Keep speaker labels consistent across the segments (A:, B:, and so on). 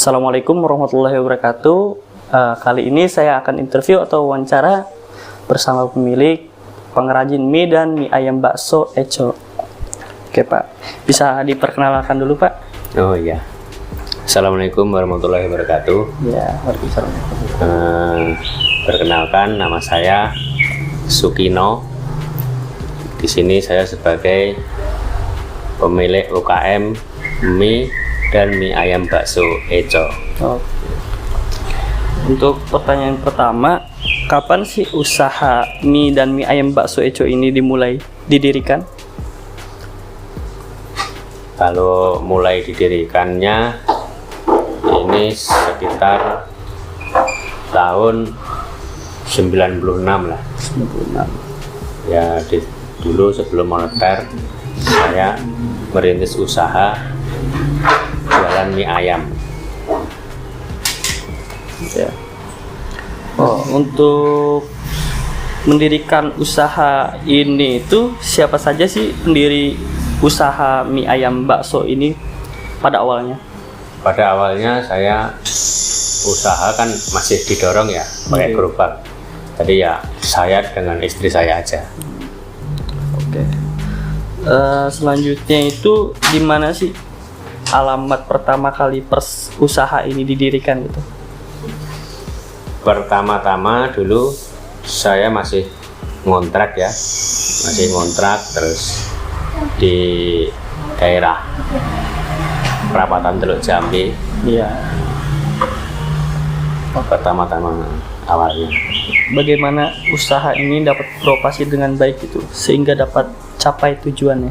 A: Assalamualaikum warahmatullahi wabarakatuh. Kali ini saya akan interview atau wawancara bersama pemilik pengrajin mie dan mie ayam bakso Eco. Oke Pak, bisa diperkenalkan dulu Pak?
B: Oh iya. Assalamualaikum warahmatullahi wabarakatuh.
A: Ya, waalaikumsalam.
B: Perkenalkan, nama saya Sukino. Di sini saya sebagai pemilik UKM mie dan mie ayam bakso Eco.
A: Oh. Untuk pertanyaan pertama, kapan sih usaha mie dan mie ayam bakso Eco ini didirikan?
B: Kalau mulai didirikannya ini sekitar tahun 96 lah.
A: 96.
B: Ya, dulu sebelum moneter saya merintis usaha jualan mie ayam.
A: Ya. Oh, untuk mendirikan usaha ini itu siapa saja sih pendiri usaha mie ayam bakso ini pada awalnya?
B: Pada awalnya saya usaha kan masih didorong ya pakai gerobak. Jadi ya saya dengan istri saya aja.
A: Oke. Selanjutnya itu di mana sih alamat pertama kali usaha ini didirikan gitu?
B: Pertama-tama dulu saya masih ngontrak ya, terus di daerah perapatan Teluk Jambi.
A: Iya.
B: Pertama-tama awalnya.
A: Bagaimana usaha ini dapat beroperasi dengan baik itu sehingga dapat capai tujuannya?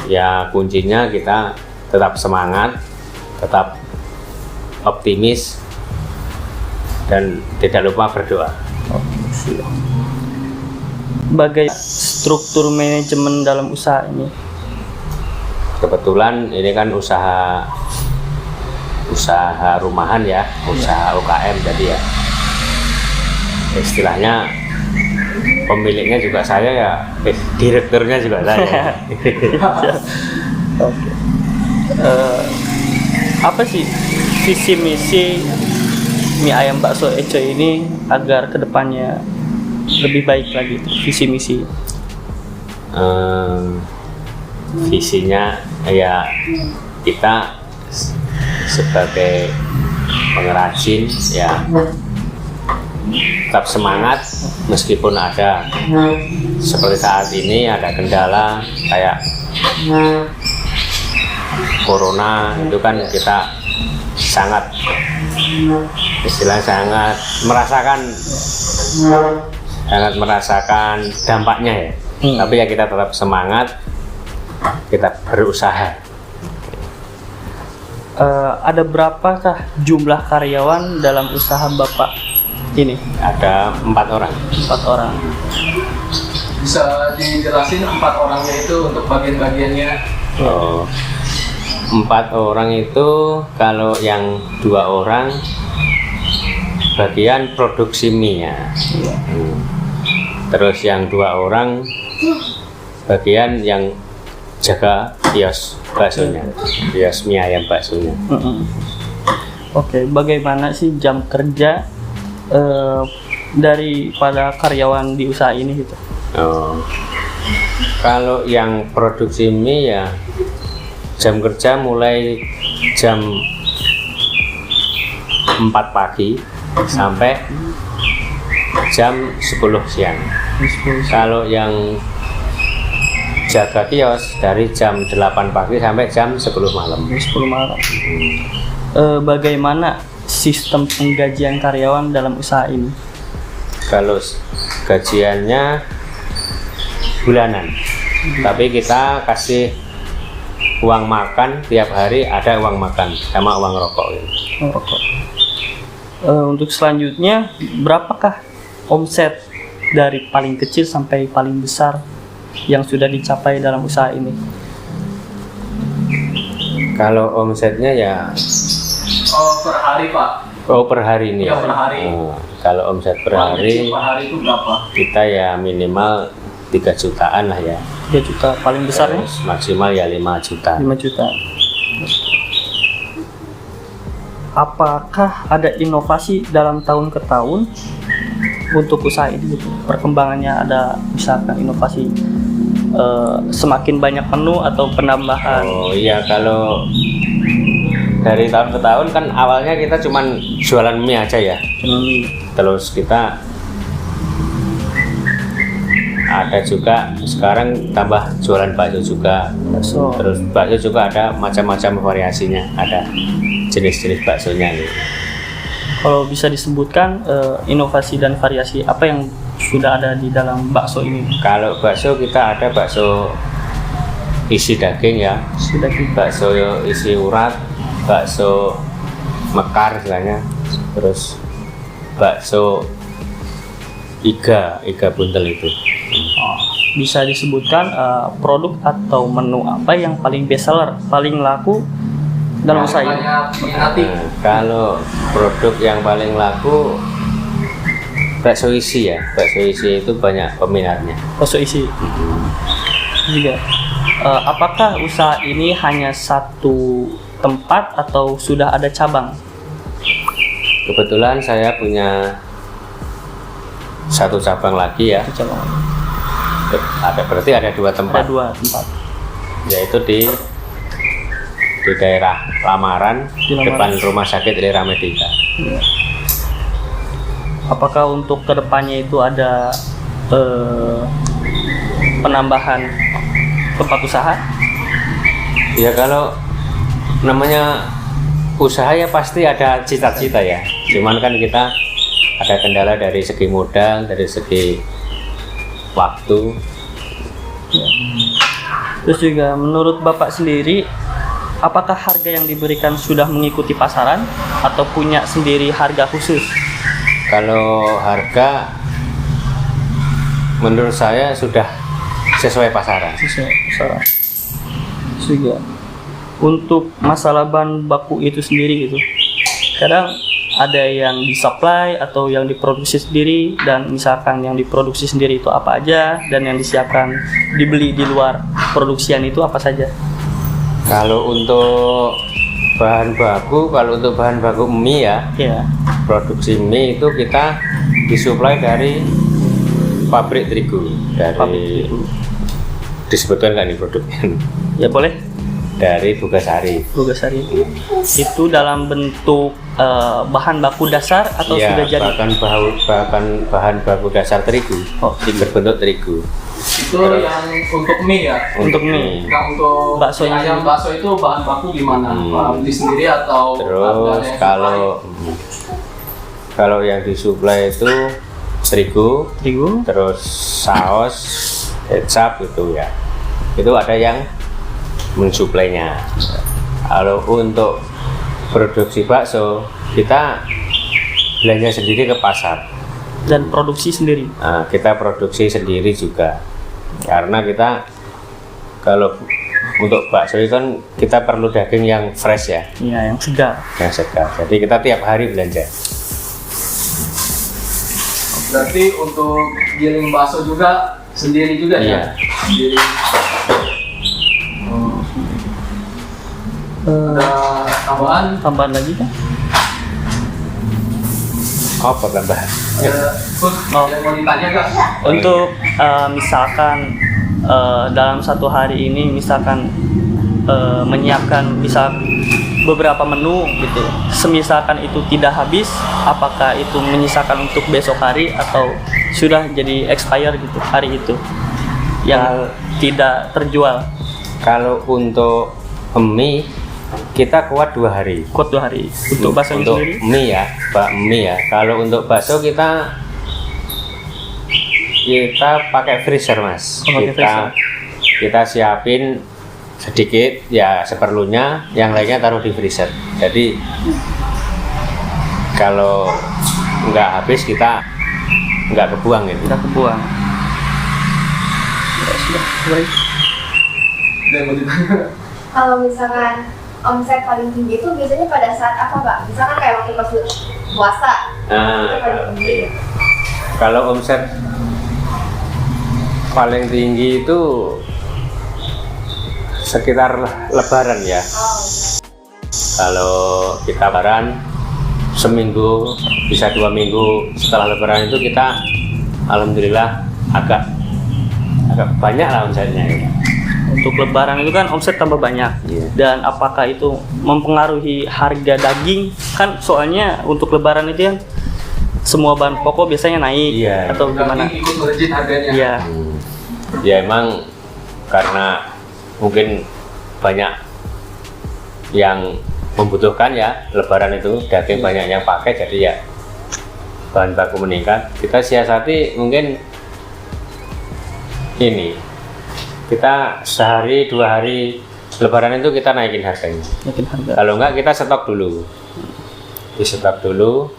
B: Ya kuncinya kita tetap semangat, tetap optimis, dan tidak lupa berdoa.
A: Bagaimana struktur manajemen dalam usaha ini?
B: Kebetulan ini kan usaha rumahan ya, usaha UKM, jadi ya istilahnya pemiliknya juga saya ya, direkturnya juga saya.
A: Oke. Apa sih visi misi mie ayam bakso Eco ini agar kedepannya lebih baik lagi, visi misi?
B: Visinya ya kita sebagai pengrajin ya tetap semangat meskipun ada seperti saat ini ada kendala kayak corona, itu kan kita sangat merasakan dampaknya ya. Tapi ya kita tetap semangat, kita berusaha.
A: Ada berapakah jumlah karyawan dalam usaha Bapak ini?
B: Ada 4 orang.
A: 4 orang.
C: Bisa dijelasin 4 orangnya itu untuk bagian-bagiannya?
B: Oh, 4 orang itu kalau yang 2 orang bagian produksi mie ya. Terus yang 2 orang bagian yang jaga kios baksonya, kios mie ayam baksonya.
A: Oke, bagaimana sih jam kerja daripada karyawan di usaha ini gitu?
B: Oh, kalau yang produksi mie ya jam kerja mulai jam 4 pagi sampai jam 10 siang. Kalau yang jaga kios dari jam 8 pagi sampai jam 10 malam.
A: 10 malam. Bagaimana sistem penggajian karyawan dalam usaha ini?
B: Kalau gajiannya bulanan, tapi kita kasih uang makan tiap hari, ada uang makan sama uang rokok.
A: Untuk selanjutnya, berapakah omset dari paling kecil sampai paling besar yang sudah dicapai dalam usaha ini?
B: Kalau omsetnya ya
C: per hari Pak?
B: Oh, per hari ini
C: Ya,
B: ya?
C: per hari.
B: Kalau omset per hari
C: Per hari itu berapa?
B: kita ya minimal 3 jutaan lah ya.
A: 3 juta paling besar ya?
B: Terus maksimal ya 5 juta.
A: 5 juta. apakah ada inovasi dalam tahun ke tahun untuk usaha ini gitu? Perkembangannya ada misalkan inovasi semakin banyak menu atau penambahan?
B: Oh iya, kalau dari tahun ke tahun kan awalnya kita cuman jualan mie aja ya. Terus kita ada juga sekarang tambah jualan bakso juga.
A: Bakso.
B: Terus bakso juga ada macam-macam variasinya, ada jenis-jenis baksonya nih.
A: Kalau bisa disebutkan inovasi dan variasi apa yang sudah ada di dalam bakso ini?
B: Kalau bakso kita ada bakso isi daging ya,
A: Sudah
B: bakso isi urat, bakso mekar istilahnya, terus bakso iga buntel itu.
A: bisa disebutkan produk atau menu apa yang paling best seller, paling laku dalam usaha ini?
C: banyak minati.
B: Nah, kalau produk yang paling laku bakso isi ya, bakso isi itu banyak peminatnya.
A: Bakso isi juga. Apakah usaha ini hanya satu tempat atau sudah ada cabang?
B: Kebetulan saya punya satu cabang lagi ya.
A: Satu cabang.
B: Berarti ada dua
A: Ada
B: tempat,
A: 2 tempat.
B: yaitu di daerah Lamaran,
A: Di Lamaran.
B: depan Rumah Sakit Lira Medika.
A: Apakah untuk kedepannya itu ada penambahan tempat usaha?
B: Ya kalau namanya usaha ya pasti ada cita-cita ya. Cuman kan kita ada kendala dari segi modal, dari segi waktu.
A: Terus juga menurut Bapak sendiri, apakah harga yang diberikan sudah mengikuti pasaran atau punya sendiri harga khusus?
B: Kalau harga menurut saya sudah sesuai pasaran.
A: Sesuai pasaran. Juga untuk masalah bahan baku itu sendiri gitu, kadang ada yang disupply atau yang diproduksi sendiri, dan misalkan yang diproduksi sendiri itu apa aja, dan yang disiapkan dibeli di luar produksian itu apa saja?
B: Kalau untuk bahan baku mie ya,
A: Ya,
B: produksi mie itu kita disuplai dari pabrik terigu, dari
A: pabrik itu.
B: disebutkan kan ini produknya
A: Ya boleh.
B: dari Bugasari.
A: Bugasari itu dalam bentuk bahan baku dasar atau
B: Ya,
A: sudah jadi?
B: bahkan bahan baku dasar terigu,
A: Oh,
B: berbentuk terigu.
C: Itu yang untuk mie ya.
A: Untuk mie.
C: Nah, untuk
A: Bakso
C: mie ayam bakso itu bahan baku gimana? Beli sendiri atau ada
B: Terus
C: yang
B: kalau yang disuplai itu terigu, terus saus, kecap gitu ya. Itu ada yang mensuplainya. Kalau untuk produksi bakso kita belanja sendiri ke pasar.
A: dan produksi sendiri?
B: Nah, kita produksi sendiri juga karena kita kalau untuk bakso itu kan kita perlu daging yang fresh ya,
A: Ya, yang segar.
B: yang segar. Jadi kita tiap hari belanja.
C: Berarti untuk giling bakso juga sendiri juga
B: Iya.
C: ya? Sendiri. Ada tambahan
A: Tambahan lagi kan?
B: Apa tambahan?
A: Oh.
C: yang mau ditanya nggak?
A: Untuk misalkan dalam satu hari ini misalkan menyiapkan misal beberapa menu gitu, semisalkan itu tidak habis, apakah itu menyisakan untuk besok hari atau sudah jadi expire gitu hari itu yang tidak terjual?
B: Kalau untuk mie kita kuat 2 hari.
A: Kuat 2 hari. Untuk bakso
B: Untuk
A: sendiri?
B: mie ya, mie ya. Kalau untuk bakso kita pakai freezer mas.
A: Oh, pakai freezer.
B: Kita siapin sedikit ya seperlunya, yang lainnya taruh di freezer. Jadi kalau nggak habis kita nggak kebuang gitu.
A: Tidak kebuang. Ya, sudah. Baik.
C: Ada yang mau ditanya?
D: Kalau misalkan omset paling tinggi itu biasanya pada saat apa, Pak? Misalkan kayak waktu pas puasa. Itu paling tinggi.
B: Kalau omset paling tinggi itu sekitar Lebaran ya. Kalau kita lebaran seminggu bisa 2 minggu setelah lebaran itu kita alhamdulillah agak banyak lah omsetnya ya.
A: Untuk lebaran itu kan omset tambah banyak.
B: Iya.
A: Dan apakah itu mempengaruhi harga daging? Kan soalnya untuk lebaran itu kan semua bahan pokok biasanya naik.
B: Iya.
A: Atau gimana?
C: Daging ikut melejit harganya.
A: Iya.
B: Ya emang karena mungkin banyak yang membutuhkan ya lebaran itu daging banyak yang pakai, jadi ya bahan baku meningkat. Kita siasati mungkin ini, kita sehari 2 hari lebaran itu kita naikin harganya.
A: Naikin harga.
B: Kalau enggak kita stok dulu, di stok dulu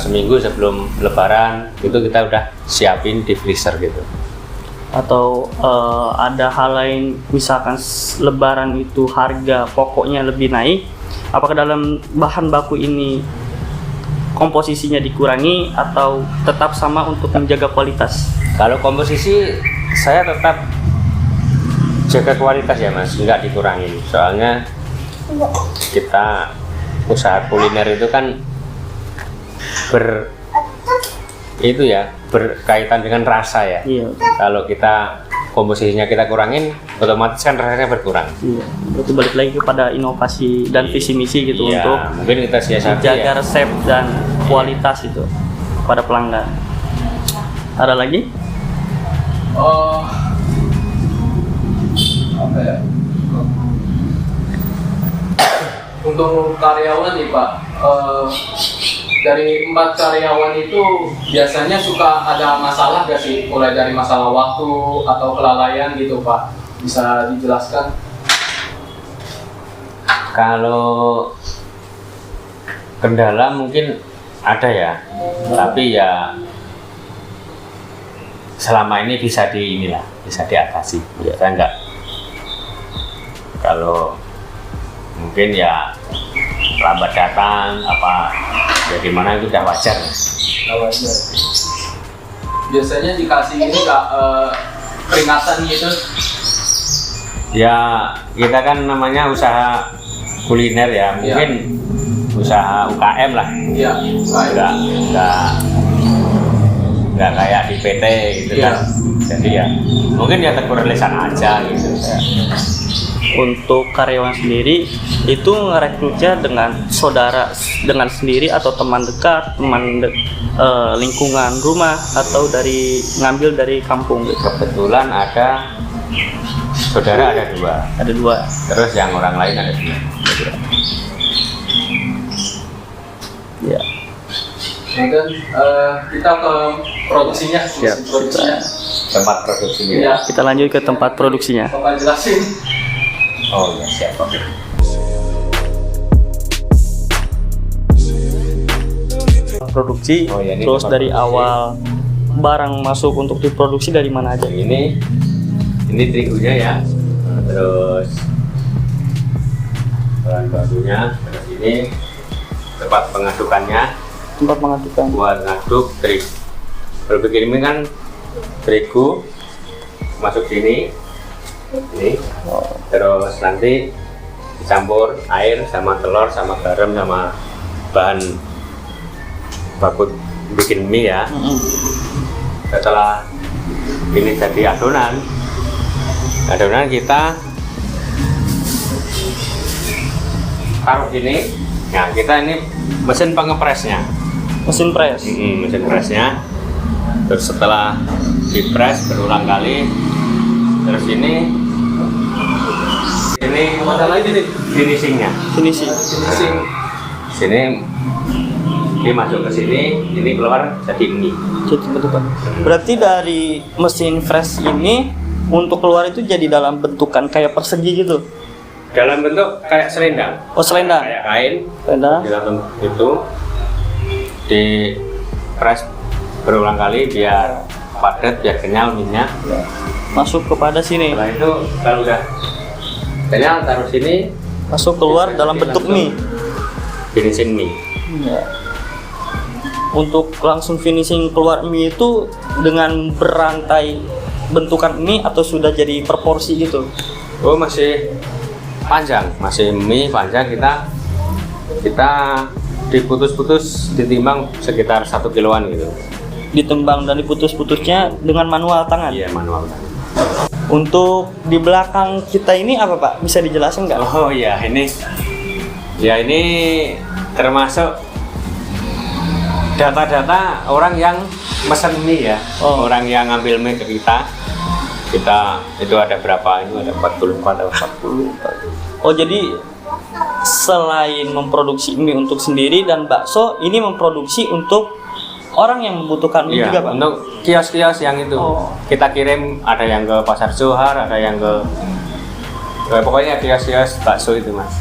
B: seminggu sebelum lebaran itu kita udah siapin di freezer gitu.
A: Atau ada hal lain, misalkan lebaran itu harga pokoknya lebih naik, apakah dalam bahan baku ini komposisinya dikurangi atau tetap sama untuk menjaga kualitas?
B: Kalau komposisi saya tetap jaga kualitas ya Mas, nggak dikurangi. Soalnya kita usaha kuliner itu kan berkaitan dengan rasa ya.
A: Iya.
B: Kalau kita komposisinya kita kurangin, otomatis kan rasanya berkurang.
A: Iya. Itu balik lagi kepada inovasi dan visi misi gitu
B: Iya,
A: untuk
B: mungkin kita siasati
A: jaga
B: ya.
A: resep dan kualitas itu pada pelanggan. Ada lagi?
C: Apa ya? Untuk karyawan nih Pak, dari 4 karyawan itu biasanya suka ada masalah gak sih? Mulai dari masalah waktu atau kelalaian gitu Pak, bisa dijelaskan?
B: Kalau kendala mungkin ada ya, tapi ya selama ini bisa diatasi. Saya enggak. Kalau mungkin ya lambat datang apa ya gimana itu udah wajar.
C: Biasanya dikasih ini nggak peringatan gitu?
B: Ya kita kan namanya usaha kuliner ya, mungkin usaha UKM lah.
C: Iya.
B: Nggak kayak di PT gitu kan. Jadi ya mungkin ya tegur lisan aja gitu.
A: Untuk karyawan sendiri itu ngerekrutnya dengan saudara dengan sendiri atau teman dekat, lingkungan rumah atau ngambil dari kampung gitu.
B: Kebetulan ada saudara ada 2.
A: Ada 2.
B: Terus yang orang lain ada 2.
A: Ya.
C: Kemudian kita ke produksinya.
A: Siap.
C: Produksinya.
B: Tempat produksinya.
C: Iya.
A: Kita lanjut ke tempat produksinya.
C: Bapak jelasin.
B: Oh ya siap.
A: Produksi.
B: Oh, ya, ini
A: Terus
B: tempat
A: dari
B: produksi.
A: awal barang masuk untuk diproduksi dari mana aja?
B: Ini terigunya ya. Terus bahan bakunya, terus ini tempat pengadukannya
A: Tempat mengadukan.
B: buat ngaduk terigu. Kalau begini kan terigu masuk sini, ini, terus nanti dicampur air sama telur sama garam sama bahan baku bikin mie ya. Setelah ini jadi adonan kita taruh sini. Nah kita ini mesin pengepresnya.
A: Mesin press.
B: Mesin presnya. Terus setelah dipres berulang kali, terus ini
C: Ada lagi nih.
B: finishingnya.
A: Finishing.
B: Sini ini masuk ke sini, ini keluar jadi mie.
A: Jadi bentukan. Berarti dari mesin fresh ini untuk keluar itu jadi dalam bentukan kayak persegi gitu.
B: Dalam bentuk kayak selendang,
A: Oh, selendang.
B: kayak kain.
A: Selendang.
B: Di dalam itu di press berulang kali biar padat, biar kenyal minyak.
A: Masuk kepada sini.
B: Setelah itu kalau udah kenyal taruh sini,
A: Masuk keluar dalam bentuk mie.
B: finishing mie.
A: Ya. Untuk langsung finishing keluar mie itu dengan berantai bentukan mie atau sudah jadi per porsi gitu?
B: Oh masih panjang, masih mie panjang, kita diputus-putus, ditimbang sekitar 1 kiloan gitu.
A: Ditimbang dan diputus-putusnya dengan manual tangan.
B: Iya, manual.
A: Untuk di belakang kita ini apa Pak? Bisa dijelasin nggak?
B: Oh iya, ini termasuk data-data orang yang mesen mie ya.
A: Oh.
B: Orang yang ngambil mie ke kita itu ada berapa? Itu ada 44 atau 40.
A: Oh jadi selain memproduksi mie untuk sendiri dan bakso, ini memproduksi untuk orang yang membutuhkan mie
B: Iya,
A: juga Pak?
B: untuk kios-kios yang itu.
A: Oh.
B: Kita kirim, ada yang ke Pasar Johar, ada yang ke pokoknya kios-kios bakso itu Mas.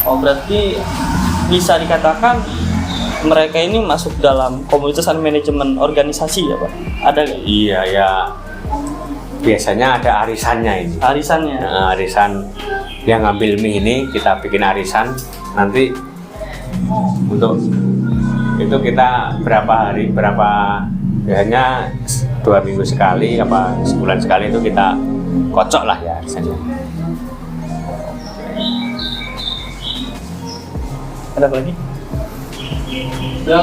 A: Oh berarti bisa dikatakan mereka ini masuk dalam komunitas dan manajemen organisasi ya Pak? Ada nggak?
B: Iya ya, biasanya ada arisannya ini.
A: Arisannya?
B: Nah, arisan yang ngambil mie ini kita bikin arisan, nanti untuk itu kita biasanya 2 minggu sekali apa sebulan sekali itu kita kocok lah ya arisannya.
A: Ada apa lagi?
C: Ya,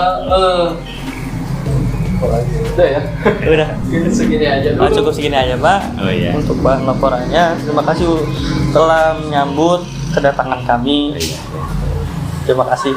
C: udah ya.
A: Udah.
C: Segini aja dulu.
A: Cukup segini aja Pak.
B: Oh iya.
A: Untuk bahan laporannya. Terima kasih telah menyambut kedatangan kami. Terima kasih.